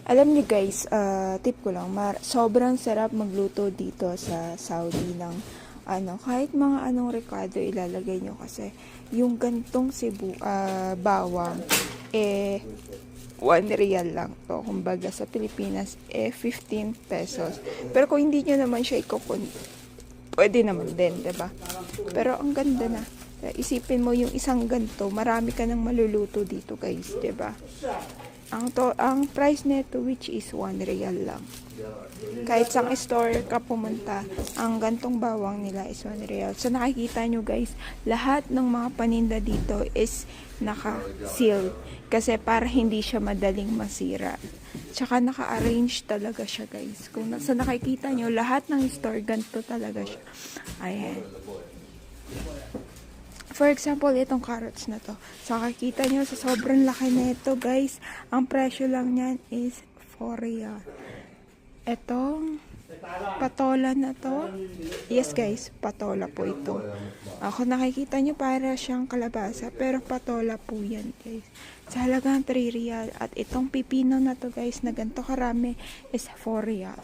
Alam niyo guys, tip ko lang, sobrang sarap magluto dito sa Saudi ng kahit mga anong rekado ilalagay nyo kasi yung gantong bawang, 1 real lang to. Kumbaga sa Pilipinas, 15 pesos. Pero kung hindi nyo naman siya pwede naman din, 'di ba? Pero ang ganda na. Isipin mo yung isang ganto, marami ka nang maluluto dito guys, 'di ba? Ang price nito which is 1 real lang. Kahit sa store ka pumunta, ang gantong bawang nila is 1 real. So nakikita nyo guys, lahat ng mga paninda dito is naka-seal. Kasi para hindi siya madaling masira. Tsaka naka-arrange talaga siya guys. Kung sa nakikita nyo, lahat ng store ganito talaga siya. Ayan. For example, itong carrots na to. So, kakita nyo sa sobrang laki na ito, guys. Ang presyo lang niyan is 4 real. Itong patola na to. Yes, guys. Patola po ito. Ako nakikita nyo para siyang kalabasa. Pero patola po yan, guys. Sa halagang 3 real. At itong pipino na to, guys, na ganito karami is 4 real.